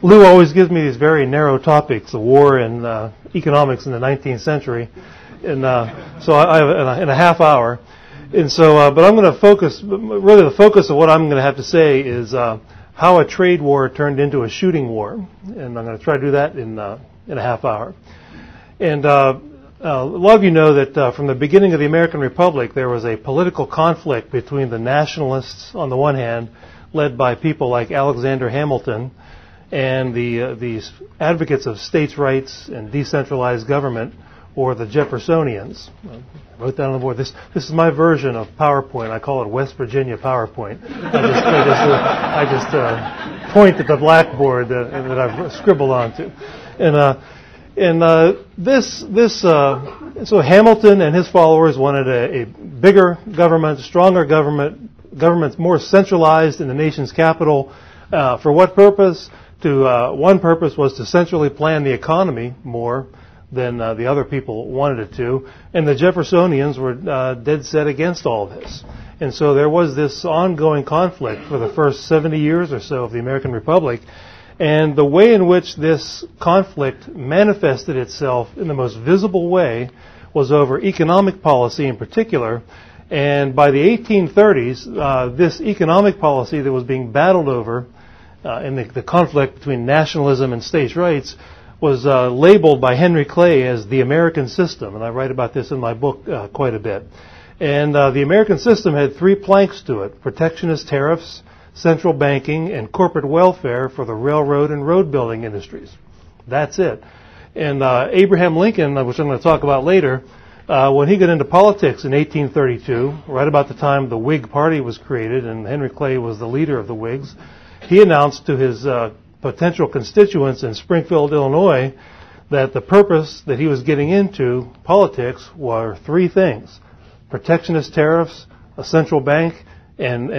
Lou always gives me these very narrow topics, the war and economics in the 19th century, and so I have in a half hour. And so, but I'm going to focus, really the focus of what I'm going to have to say is how a trade war turned into a shooting war. And I'm going to try to do that in a half hour. And a lot of you know that from the beginning of the American Republic, there was a political conflict between the nationalists on the one hand, led by people like Alexander Hamilton, and the advocates of states' rights and decentralized government, or the Jeffersonians. I wrote that on the board. This is my version of PowerPoint. I call it West Virginia PowerPoint. I just point at the blackboard that I've scribbled onto, so Hamilton and his followers wanted a bigger government, stronger government more centralized in the nation's capital. For what purpose? One purpose was to centrally plan the economy more than the other people wanted it to, and the Jeffersonians were dead set against all this. And so there was this ongoing conflict for the first 70 years or so of the American Republic, and the way in which this conflict manifested itself in the most visible way was over economic policy in particular. And by the 1830s, this economic policy that was being battled over in the conflict between nationalism and states' rights was labeled by Henry Clay as the American system, and I write about this in my book quite a bit. And the American system had three planks to it: protectionist tariffs, central banking, and corporate welfare for the railroad and road building industries. That's it. And Abraham Lincoln, which I'm going to talk about later, when he got into politics in 1832, right about the time the Whig Party was created and Henry Clay was the leader of the Whigs, he announced to his potential constituents in Springfield, Illinois, that the purpose that he was getting into politics were three things: protectionist tariffs, a central bank, and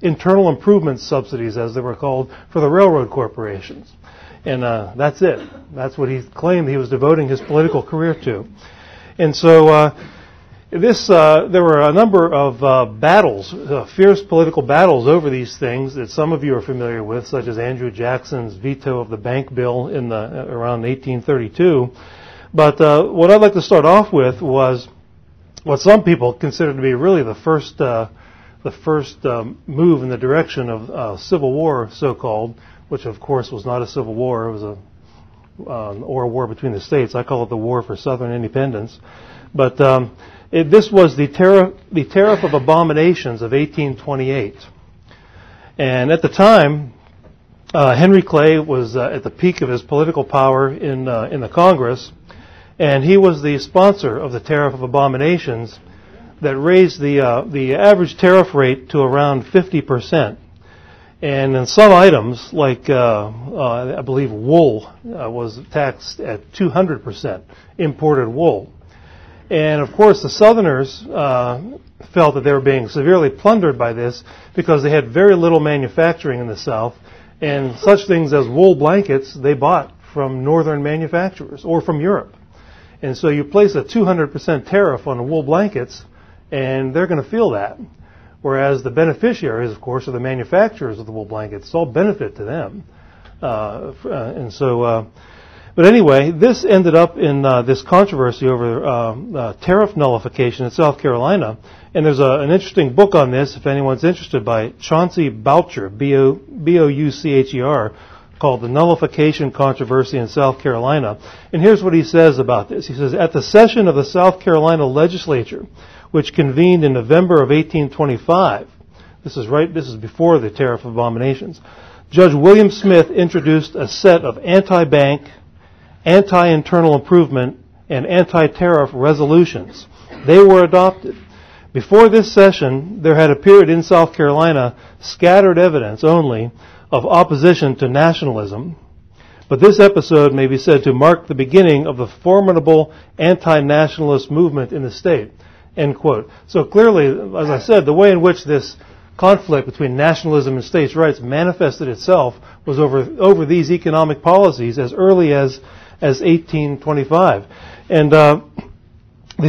internal improvement subsidies, as they were called, for the railroad corporations. And that's it. That's what he claimed he was devoting his political career to. And so there were a number of battles, fierce political battles over these things that some of you are familiar with, such as Andrew Jackson's veto of the bank bill around 1832. But what I'd like to start off with was what some people consider to be really the first move in the direction of civil war, so-called, which of course was not a civil war. It was a war between the states. I call it the War for Southern Independence. But this was the Tariff of Abominations of 1828. And at the time, Henry Clay was at the peak of his political power in the Congress, and he was the sponsor of the Tariff of Abominations that raised the average tariff rate to around 50%. And in some items, like I believe wool was taxed at 200%, imported wool. And of course the Southerners felt that they were being severely plundered by this because they had very little manufacturing in the South, and such things as wool blankets they bought from northern manufacturers or from Europe. And so you place a 200% tariff on the wool blankets, and they're going to feel that. Whereas the beneficiaries, of course, are the manufacturers of the wool blankets. It's all benefit to them. But anyway, this ended up in this controversy over tariff nullification in South Carolina. And there's an interesting book on this, if anyone's interested, by Chauncey Boucher, B-O-U-C-H-E-R, called The Nullification Controversy in South Carolina. And here's what he says about this. He says, at the session of the South Carolina legislature, which convened in November of 1825, this is before the Tariff of Abominations, Judge William Smith introduced a set of anti-bank, anti-internal improvement, and anti-tariff resolutions. They were adopted. Before this session, there had appeared in South Carolina scattered evidence only of opposition to nationalism, but this episode may be said to mark the beginning of the formidable anti-nationalist movement in the state. End quote. So clearly, as I said, the way in which this conflict between nationalism and states' rights manifested itself was over these economic policies as early as 1825. And the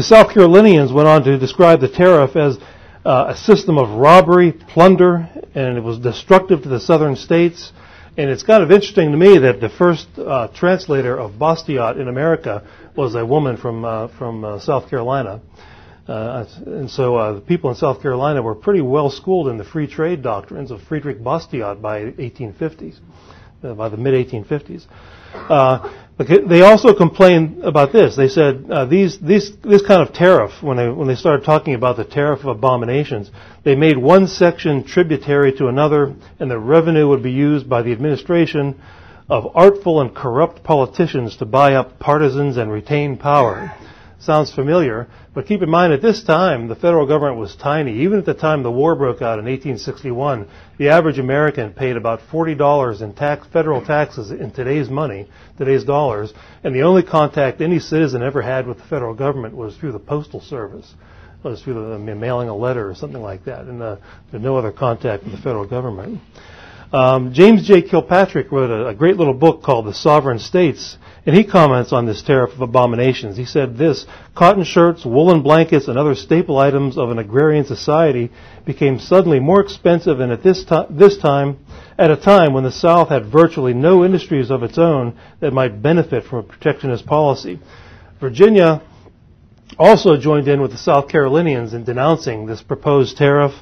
South Carolinians went on to describe the tariff as a system of robbery, plunder, and it was destructive to the southern states. And it's kind of interesting to me that the first translator of Bastiat in America was a woman from South Carolina. And so the people in South Carolina were pretty well schooled in the free trade doctrines of Friedrich Bastiat by the mid-1850s. But they also complained about this. They said this kind of tariff, when they started talking about the Tariff of Abominations, they made one section tributary to another, and the revenue would be used by the administration of artful and corrupt politicians to buy up partisans and retain power. Sounds familiar, but keep in mind at this time the federal government was tiny. Even at the time the war broke out in 1861, the average American paid about $40 in federal taxes in today's money, today's dollars, and the only contact any citizen ever had with the federal government was through the postal service. It was through mailing a letter or something like that, and there was no other contact with the federal government. James J. Kilpatrick wrote a great little book called The Sovereign States, and he comments on this Tariff of Abominations. He said this: cotton shirts, woolen blankets, and other staple items of an agrarian society became suddenly more expensive, and at a time when the South had virtually no industries of its own that might benefit from a protectionist policy. Virginia also joined in with the South Carolinians in denouncing this proposed tariff.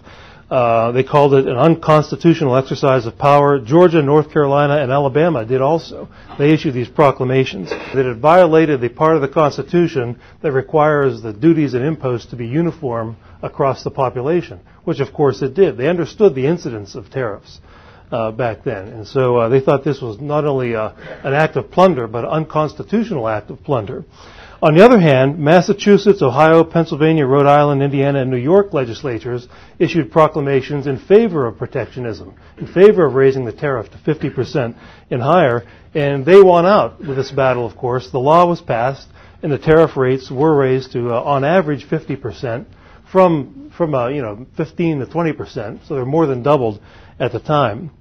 They called it an unconstitutional exercise of power. Georgia, North Carolina, and Alabama did also. They issued these proclamations that it violated the part of the Constitution that requires the duties and imposts to be uniform across the population, which of course it did. They understood the incidence of tariffs back then, and so they thought this was not only an act of plunder, but an unconstitutional act of plunder. On the other hand, Massachusetts, Ohio, Pennsylvania, Rhode Island, Indiana, and New York legislatures issued proclamations in favor of protectionism, in favor of raising the tariff to 50% and higher, and they won out with this battle, of course. The law was passed, and the tariff rates were raised to, on average, 50% from 15 to 20%, so they're more than doubled at the time.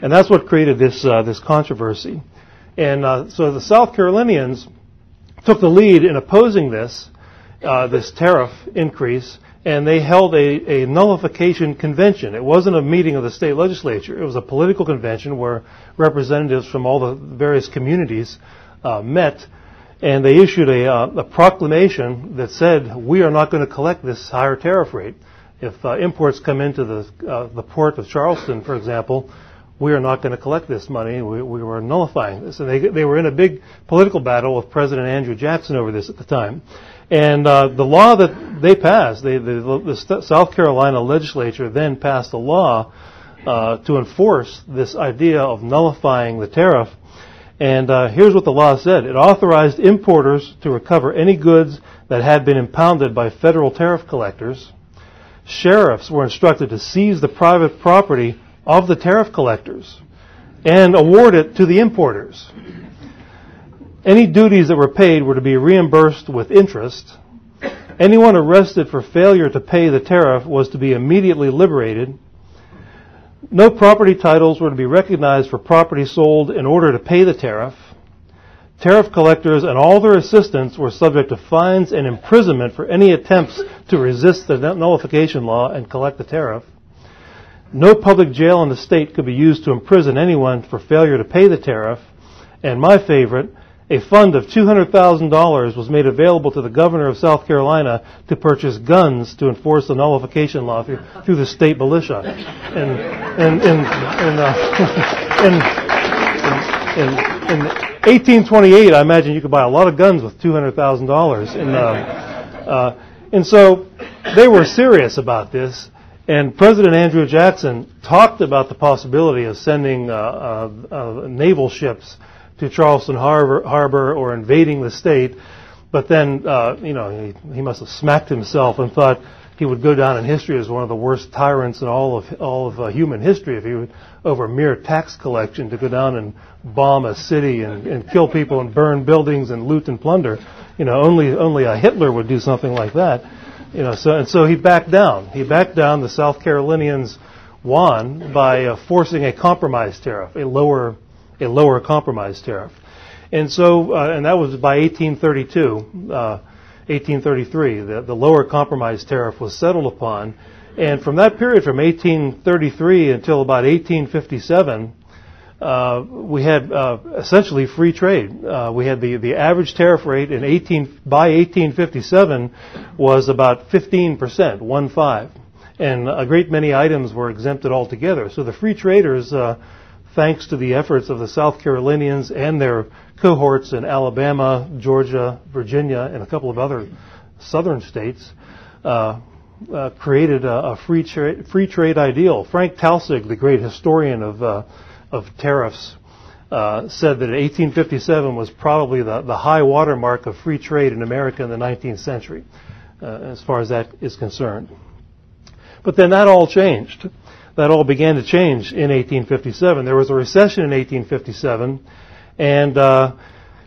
And that's what created this controversy. And so the South Carolinians took the lead in opposing this tariff increase, and they held a nullification convention. It wasn't a meeting of the state legislature. It was a political convention where representatives from all the various communities met, and they issued a proclamation that said, we are not going to collect this higher tariff rate. If imports come into the port of Charleston, for example, we are not going to collect this money. We were nullifying this. And they were in a big political battle with President Andrew Jackson over this at the time. And the law that they passed, the South Carolina legislature then passed a law to enforce this idea of nullifying the tariff. And here's what the law said. It authorized importers to recover any goods that had been impounded by federal tariff collectors. Sheriffs were instructed to seize the private property of the tariff collectors and award it to the importers. Any duties that were paid were to be reimbursed with interest. Anyone arrested for failure to pay the tariff was to be immediately liberated. No property titles were to be recognized for property sold in order to pay the tariff. Tariff collectors and all their assistants were subject to fines and imprisonment for any attempts to resist the nullification law and collect the tariff. No public jail in the state could be used to imprison anyone for failure to pay the tariff. And my favorite, a fund of $200,000 was made available to the governor of South Carolina to purchase guns to enforce the nullification law through the state militia. In 1828, I imagine you could buy a lot of guns with $200,000. And so they were serious about this. And President Andrew Jackson talked about the possibility of sending naval ships to Charleston Harbor or invading the state, but then he must have smacked himself and thought he would go down in history as one of the worst tyrants in all of human history if he would, over mere tax collection, to go down and bomb a city and kill people and burn buildings and loot and plunder. Only a Hitler would do something like that. So he backed down. The South Carolinians won by forcing a compromise tariff, a lower compromise tariff. And so, and that was by 1833. The lower compromise tariff was settled upon. And from that period, from 1833 until about 1857, we had essentially free trade. We had the average tariff rate by 1857 was about 15%, 1.5, and a great many items were exempted altogether. So the free traders, thanks to the efforts of the South Carolinians and their cohorts in Alabama, Georgia, Virginia, and a couple of other southern states, created a free trade ideal. Frank Taussig, the great historian of tariffs, said that 1857 was probably the high watermark of free trade in America in the 19th century, as far as that is concerned. But then that all changed. That all began to change in 1857. There was a recession in 1857, and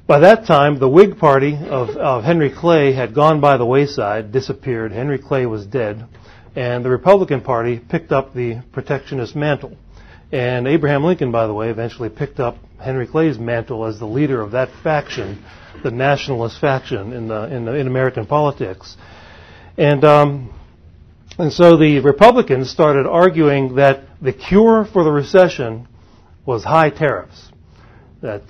by that time, the Whig Party of Henry Clay had gone by the wayside, disappeared. Henry Clay was dead, and the Republican Party picked up the protectionist mantle. And Abraham Lincoln, by the way, eventually picked up Henry Clay's mantle as the leader of that faction, the nationalist faction in American politics. And so the Republicans started arguing that the cure for the recession was high tariffs. That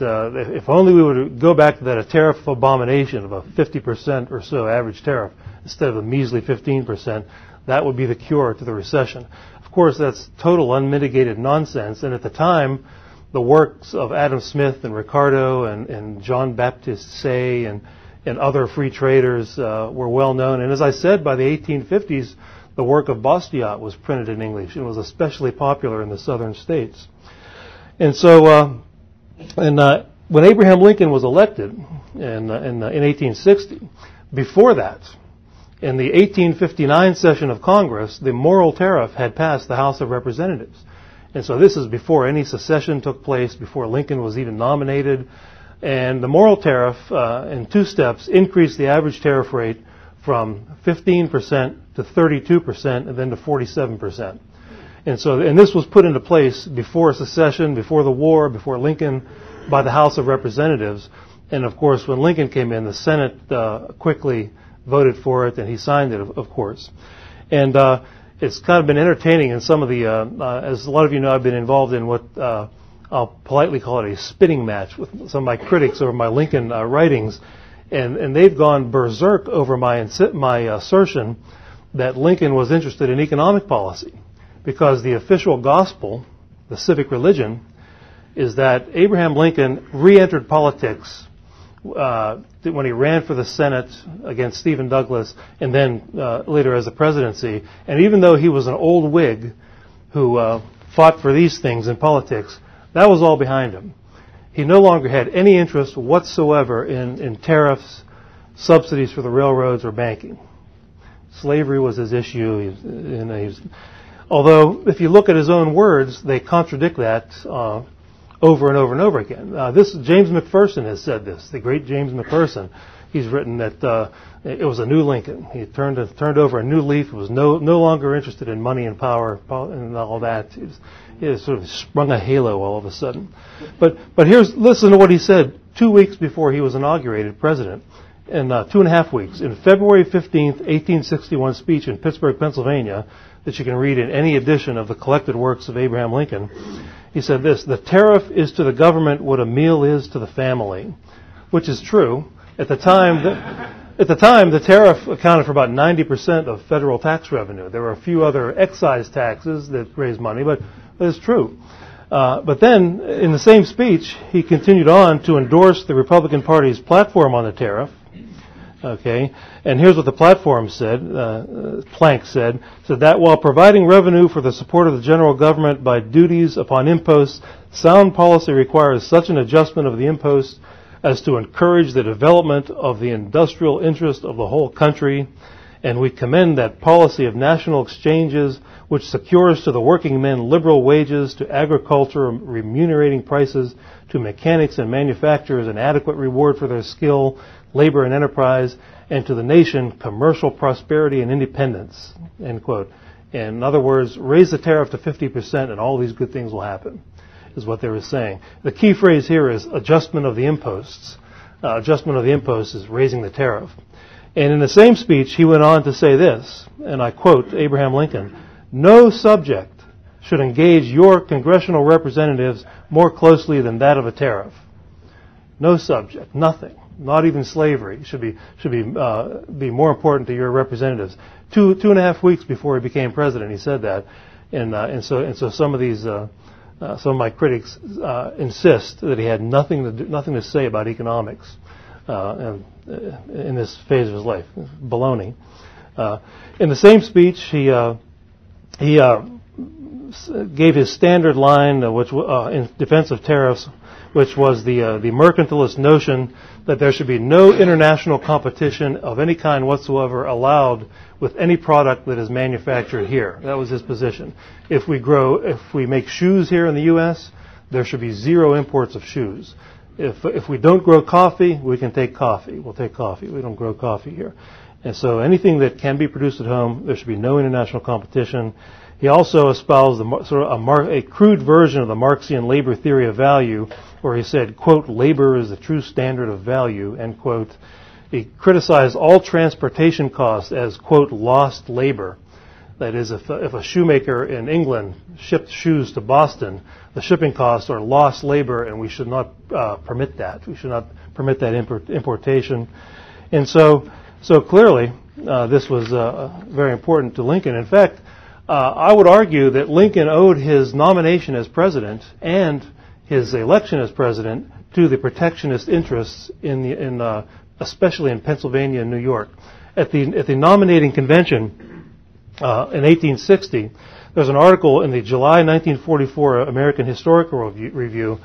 if only we would go back to that tariff of abomination of a 50% or so average tariff instead of a measly 15%, that would be the cure to the recession. Of course, that's total unmitigated nonsense. And at the time, the works of Adam Smith and Ricardo and John Baptist Say and other free traders were well known. And as I said, by the 1850s, the work of Bastiat was printed in English and was especially popular in the southern states. And so, when Abraham Lincoln was elected in 1860, before that, in the 1859 session of Congress, the moral tariff had passed the House of Representatives. And so this is before any secession took place, before Lincoln was even nominated. And the moral tariff, in two steps, increased the average tariff rate from 15% to 32% and then to 47%. And this was put into place before secession, before the war, before Lincoln, by the House of Representatives. And of course, when Lincoln came in, the Senate quickly voted for it, and he signed it, of course. And it's kind of been entertaining in some of the, as a lot of you know, I've been involved in what I'll politely call it a spitting match with some of my critics over my Lincoln writings, and they've gone berserk over my assertion that Lincoln was interested in economic policy, because the official gospel, the civic religion, is that Abraham Lincoln re-entered politics when he ran for the Senate against Stephen Douglas, and then later as the presidency. And even though he was an old Whig who fought for these things in politics, that was all behind him. He no longer had any interest whatsoever in tariffs, subsidies for the railroads, or banking. Slavery was his issue. Although, if you look at his own words, they contradict that over and over and over again. James McPherson has said this, the great James McPherson. He's written that it was a new Lincoln. He turned over a new leaf. He was no longer interested in money and power and all that. He sort of sprung a halo all of a sudden. But listen to what he said 2 weeks before he was inaugurated president, and 2.5 weeks. In February 15th, 1861 speech in Pittsburgh, Pennsylvania, that you can read in any edition of the collected works of Abraham Lincoln, he said this: "The tariff is to the government what a meal is to the family," which is true. At the time, the tariff accounted for about 90% of federal tax revenue. There were a few other excise taxes that raised money, but it's true. But then, in the same speech, he continued on to endorse the Republican Party's platform on the tariff. Okay, and here's what the platform said, Plank said that while providing revenue for the support of the general government by duties upon imposts, sound policy requires such an adjustment of the imposts as to encourage the development of the industrial interest of the whole country, and we commend that policy of national exchanges which secures to the working men liberal wages, to agriculture remunerating prices, to mechanics and manufacturers an adequate reward for their skill, labor and enterprise, and to the nation commercial prosperity and independence, end quote. And in other words, raise the tariff to 50% and all these good things will happen, is what they were saying. The key phrase here is adjustment of the imposts. Adjustment of the imposts is raising the tariff. And in the same speech, he went on to say this, and I quote Abraham Lincoln: "No subject should engage your congressional representatives more closely than that of a tariff. No subject, nothing, not even slavery should be more important to your representatives. Two and a half weeks before he became president, he said that, and so some of these some of my critics insist that he had nothing to say about economics in this phase of his life. Baloney. In the same speech, he gave his standard line, which in defense of tariffs, which was the mercantilist notion that there should be no international competition of any kind whatsoever allowed with any product that is manufactured here. That was his position. If we make shoes here in the U.S., there should be zero imports of shoes. If we don't grow coffee, we can take coffee. We'll take coffee. We don't grow coffee here. And so anything that can be produced at home, there should be no international competition. He also espoused a crude version of the Marxian labor theory of value, where he said, quote, labor is the true standard of value, end quote. He criticized all transportation costs as, quote, lost labor. That is, if a shoemaker in England shipped shoes to Boston, the shipping costs are lost labor, and we should not permit that. We should not permit that importation. And so clearly, this was very important to Lincoln. In fact, I would argue that Lincoln owed his nomination as president and his election as president to the protectionist interests especially in Pennsylvania and New York. At the nominating convention in 1860, there's an article in the July 1944 American Historical Review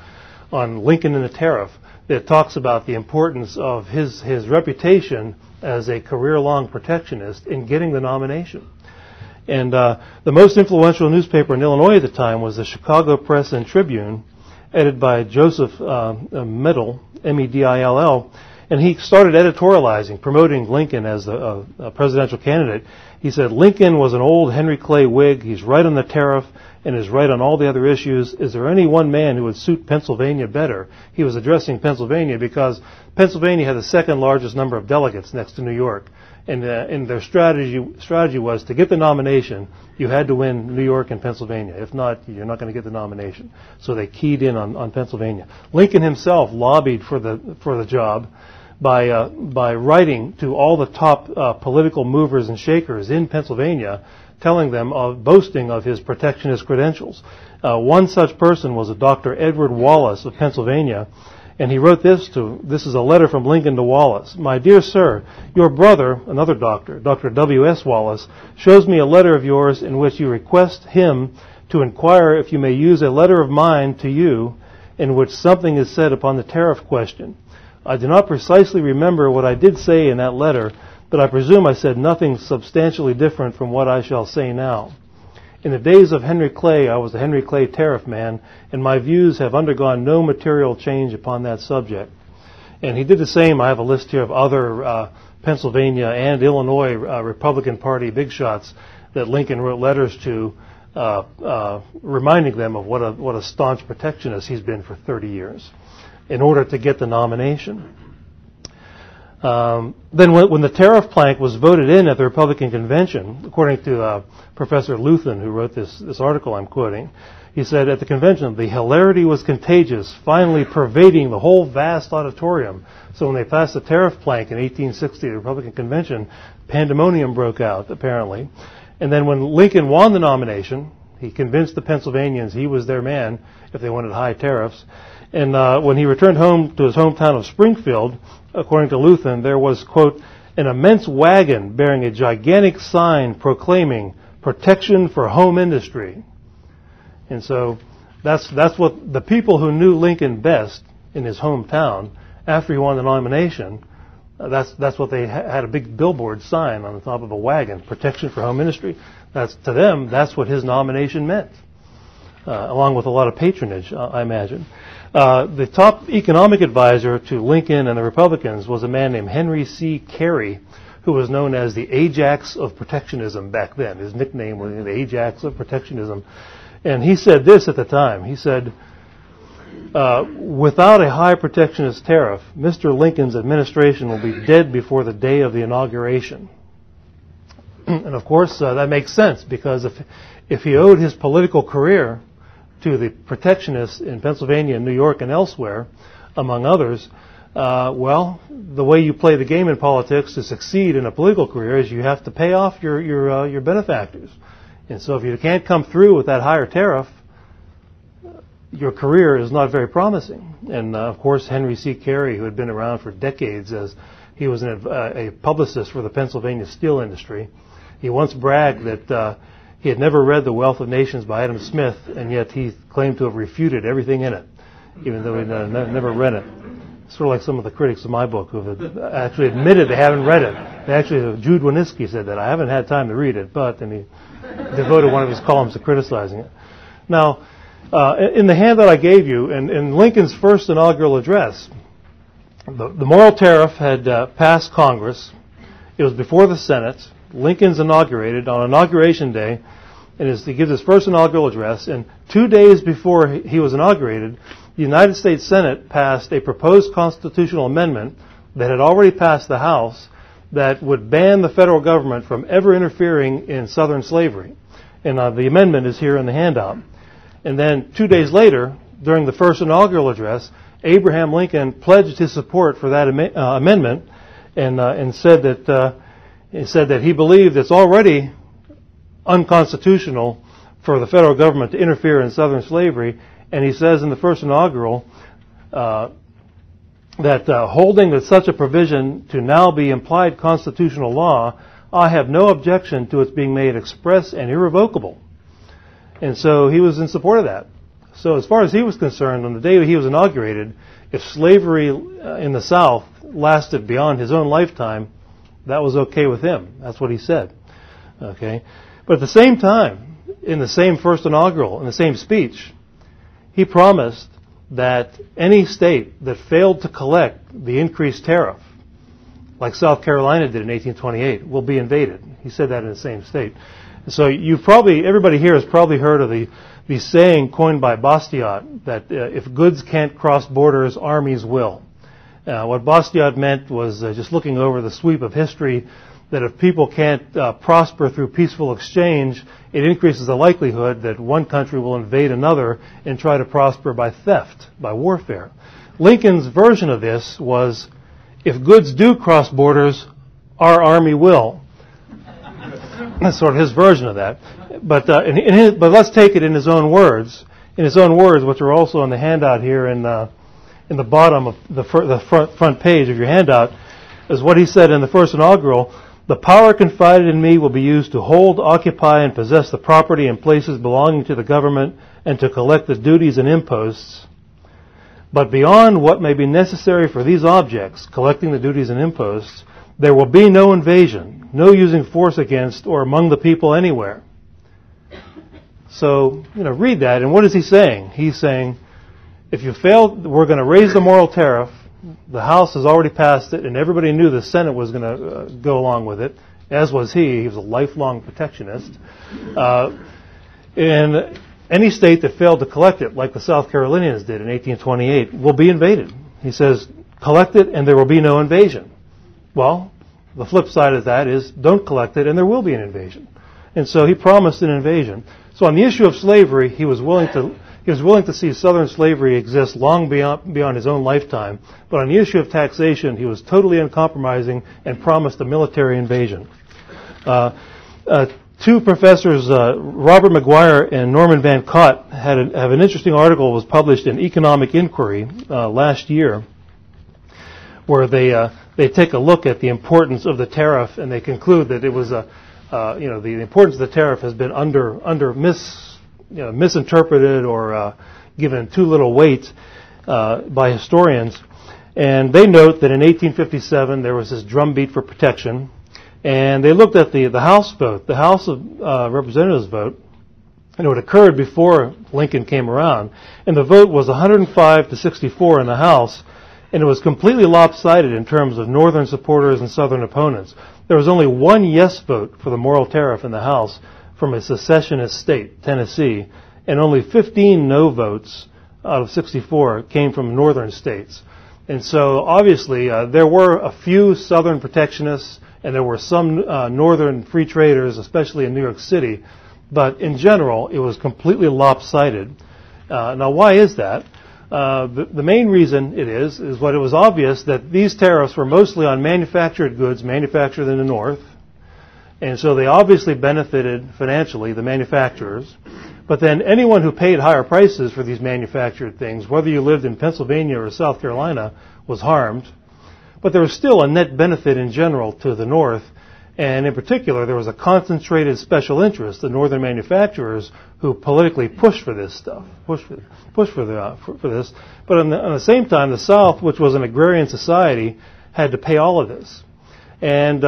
on Lincoln and the tariff that talks about the importance of his reputation as a career-long protectionist in getting the nomination. And the most influential newspaper in Illinois at the time was the Chicago Press and Tribune, edited by Joseph Medill, M-E-D-I-L-L, and he started editorializing, promoting Lincoln as a presidential candidate. He said, Lincoln was an old Henry Clay Whig. He's right on the tariff and is right on all the other issues. Is there any one man who would suit Pennsylvania better? He was addressing Pennsylvania because Pennsylvania had the second largest number of delegates next to New York. And their strategy was to get the nomination, you had to win New York and Pennsylvania. If not, you're not going to get the nomination. So they keyed in on Pennsylvania. Lincoln himself lobbied for the job by writing to all the top political movers and shakers in Pennsylvania, telling them boasting of his protectionist credentials. One such person was a Dr. Edward Wallace of Pennsylvania. And he wrote this is a letter from Lincoln to Wallace. My dear sir, your brother, another doctor, Dr. W.S. Wallace, shows me a letter of yours in which you request him to inquire if you may use a letter of mine to you in which something is said upon the tariff question. I do not precisely remember what I did say in that letter, but I presume I said nothing substantially different from what I shall say now. In the days of Henry Clay, I was the Henry Clay tariff man, and my views have undergone no material change upon that subject. And he did the same. I have a list here of other Pennsylvania and Illinois Republican Party big shots that Lincoln wrote letters to, reminding them of what a staunch protectionist he's been for 30 years in order to get the nomination. Then when the tariff plank was voted in at the Republican convention, according to Professor Luthen, who wrote this article I'm quoting, he said at the convention, the hilarity was contagious, finally pervading the whole vast auditorium. So when they passed the tariff plank in 1860, the Republican convention, pandemonium broke out, apparently. And then when Lincoln won the nomination, he convinced the Pennsylvanians he was their man if they wanted high tariffs. And when he returned home to his hometown of Springfield, according to Luthen, there was, quote, an immense wagon bearing a gigantic sign proclaiming protection for home industry. And so that's what the people who knew Lincoln best in his hometown, after he won the nomination, that's what they had a big billboard sign on the top of a wagon, protection for home industry. To them, that's what his nomination meant, along with a lot of patronage, I imagine. The top economic advisor to Lincoln and the Republicans was a man named Henry C. Carey, who was known as the Ajax of protectionism back then. His nickname was the Ajax of protectionism. And he said this at the time. He said, without a high protectionist tariff, Mr. Lincoln's administration will be dead before the day of the inauguration. And of course, that makes sense, because if he owed his political career to the protectionists in Pennsylvania and New York and elsewhere, among others, well, the way you play the game in politics to succeed in a political career is you have to pay off your benefactors. And so if you can't come through with that higher tariff, your career is not very promising. And of course, Henry C. Carey, who had been around for decades as he was a publicist for the Pennsylvania steel industry, he once bragged that he had never read The Wealth of Nations by Adam Smith, and yet he claimed to have refuted everything in it, even though he never read it. Sort of like some of the critics of my book who have actually admitted they haven't read it. Jude Wanniski said that. I haven't had time to read it, but, and he devoted one of his columns to criticizing it. Now, in the handout I gave you, in Lincoln's first inaugural address, the moral tariff had passed Congress. It was before the Senate. Lincoln's inaugurated on Inauguration Day, and he gives his first inaugural address, and 2 days before he was inaugurated, the United States Senate passed a proposed constitutional amendment that had already passed the House that would ban the federal government from ever interfering in Southern slavery. And the amendment is here in the handout. And then 2 days later, during the first inaugural address, Abraham Lincoln pledged his support for that amendment and said that he believed it's already unconstitutional for the federal government to interfere in Southern slavery. And he says in the first inaugural that holding that such a provision to now be implied constitutional law, I have no objection to its being made express and irrevocable. And so he was in support of that. So as far as he was concerned, on the day he was inaugurated, if slavery in the South lasted beyond his own lifetime, that was okay with him. That's what he said. Okay? But at the same time, in the same first inaugural, in the same speech, he promised that any state that failed to collect the increased tariff, like South Carolina did in 1828, will be invaded. He said that in the same state. So everybody here has probably heard of the saying coined by Bastiat that if goods can't cross borders, armies will. What Bastiat meant was just looking over the sweep of history, that if people can't prosper through peaceful exchange, it increases the likelihood that one country will invade another and try to prosper by theft, by warfare. Lincoln's version of this was, if goods do cross borders, our army will. That's sort of his version of that. But let's take it in his own words. In his own words, which are also on the handout here in the bottom of the front page of your handout, is what he said in the first inaugural. The power confided in me will be used to hold, occupy, and possess the property and places belonging to the government and to collect the duties and imposts. But beyond what may be necessary for these objects, collecting the duties and imposts, there will be no invasion, no using force against or among the people anywhere. So, read that, and what is he saying? He's saying, if you fail, we're going to raise the moral tariff. The House has already passed it, and everybody knew the Senate was going to go along with it, as was he. He was a lifelong protectionist. And any state that failed to collect it, like the South Carolinians did in 1828, will be invaded. He says, collect it, and there will be no invasion. Well, the flip side of that is, don't collect it, and there will be an invasion. And so he promised an invasion. So on the issue of slavery, he was willing to see Southern slavery exist long beyond his own lifetime. But on the issue of taxation, he was totally uncompromising and promised a military invasion. Two professors, Robert McGuire and Norman Van Cott, have an interesting article that was published in Economic Inquiry last year, where they take a look at the importance of the tariff, and they conclude that it was the importance of the tariff has been misinterpreted or given too little weight by historians. And they note that in 1857 there was this drumbeat for protection, and they looked at the House vote, the House of Representatives vote, and it occurred before Lincoln came around, and the vote was 105 to 64 in the House, and it was completely lopsided in terms of Northern supporters and Southern opponents. There was only one yes vote for the moral tariff in the House from a secessionist state, Tennessee, and only 15 no votes out of 64 came from Northern states. And so obviously there were a few Southern protectionists, and there were some Northern free traders, especially in New York City, But in general, it was completely lopsided. Now, why is that? The main reason it is what it was obvious that these tariffs were mostly on manufactured goods manufactured in the North. And so they obviously benefited financially, the manufacturers. But then anyone who paid higher prices for these manufactured things, whether you lived in Pennsylvania or South Carolina, was harmed. But there was still a net benefit in general to the North. And in particular, there was a concentrated special interest, the northern manufacturers, who politically pushed for this stuff, pushed for this. But at the same time, the South, which was an agrarian society, had to pay all of this. And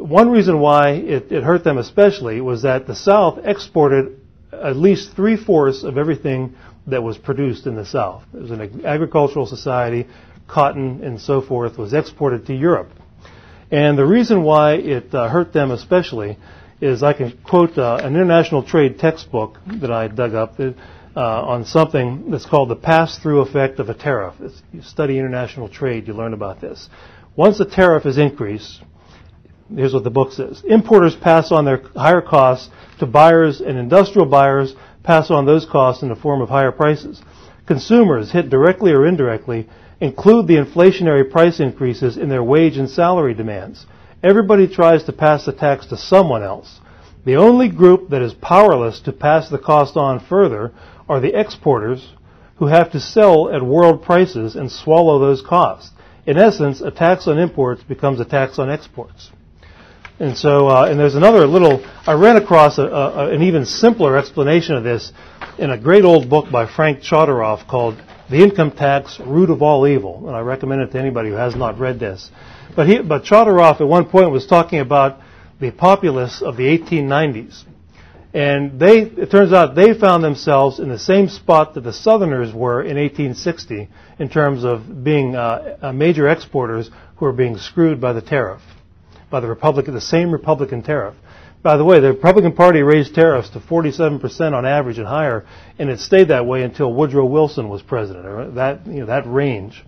one reason why it hurt them especially was that the South exported at least 3/4 of everything that was produced in the South. It was an agricultural society. Cotton and so forth was exported to Europe. And the reason why it hurt them especially is I can quote an international trade textbook that I dug up on something that's called the pass-through effect of a tariff. You study international trade, you learn about this. Once a tariff is increased, here's what the book says. Importers pass on their higher costs to buyers, and industrial buyers pass on those costs in the form of higher prices. Consumers, hit directly or indirectly, include the inflationary price increases in their wage and salary demands. Everybody tries to pass the tax to someone else. The only group that is powerless to pass the cost on further are the exporters, who have to sell at world prices and swallow those costs. In essence, a tax on imports becomes a tax on exports. And so, and there's another little, I ran across an even simpler explanation of this in a great old book by Frank Chodoroff called The Income Tax, Root of All Evil. And I recommend it to anybody who has not read this. But Chodoroff at one point was talking about the populace of the 1890s. And it turns out they found themselves in the same spot that the Southerners were in 1860 in terms of being major exporters who were being screwed by the tariff, by the same Republican tariff. By the way, the Republican Party raised tariffs to 47% on average and higher, and it stayed that way until Woodrow Wilson was president, or that range.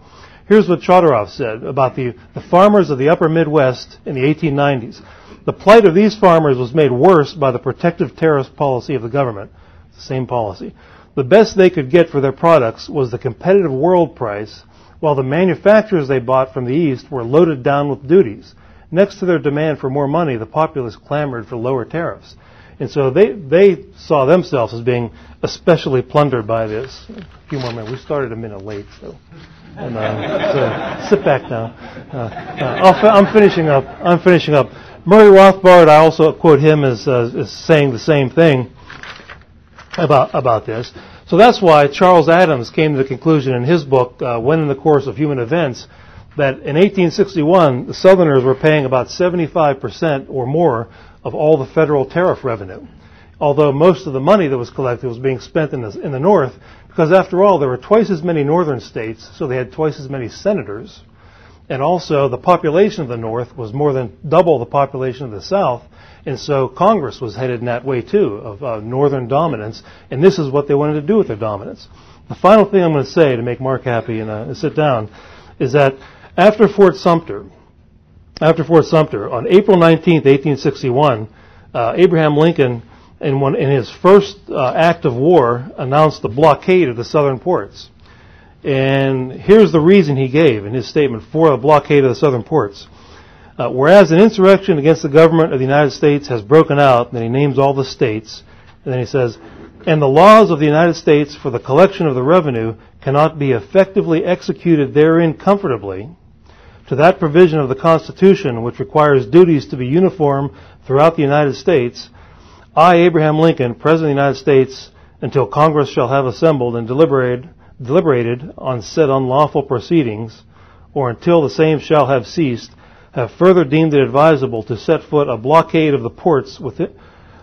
Here's what Chodoroff said about the farmers of the upper Midwest in the 1890s. The plight of these farmers was made worse by the protective tariff policy of the government. The same policy. The best they could get for their products was the competitive world price, while the manufacturers they bought from the East were loaded down with duties. Next to their demand for more money, the populace clamored for lower tariffs. And so they saw themselves as being especially plundered by this. A few more minutes. We started a minute late, so sit back now. I'm finishing up. Murray Rothbard, I also quote him as saying the same thing about this. So that's why Charles Adams came to the conclusion in his book, When in the Course of Human Events, that in 1861, the Southerners were paying about 75% or more of all the federal tariff revenue. Although most of the money that was collected was being spent in the North, because after all, there were twice as many northern states, so they had twice as many senators. And also, the population of the North was more than double the population of the South, and so Congress was headed in that way too, of northern dominance, and this is what they wanted to do with their dominance. The final thing I'm going to say to make Mark happy and sit down is that after Fort Sumter, on April 19th, 1861, Abraham Lincoln, in his first act of war, announced the blockade of the southern ports. And here's the reason he gave in his statement for the blockade of the southern ports. Whereas an insurrection against the government of the United States has broken out, and then he names all the states, and then he says, and the laws of the United States for the collection of the revenue cannot be effectively executed therein comfortably, to that provision of the Constitution which requires duties to be uniform throughout the United States, I, Abraham Lincoln, President of the United States, until Congress shall have assembled and deliberated on said unlawful proceedings, or until the same shall have ceased, have further deemed it advisable to set foot a blockade of the ports within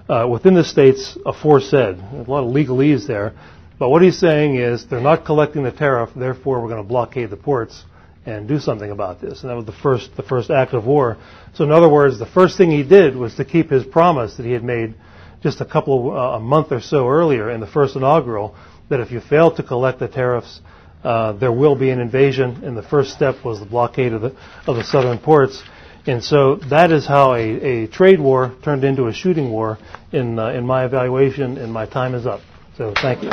the states aforesaid. There's a lot of legalese there. But what he's saying is they're not collecting the tariff, therefore we're going to blockade the ports and do something about this. And that was the first act of war. So in other words, the first thing he did was to keep his promise that he had made just a month or so earlier in the first inaugural, that if you fail to collect the tariffs, there will be an invasion. And the first step was the blockade of the southern ports. And so that is how a trade war turned into a shooting war in my evaluation, and my time is up. So thank you.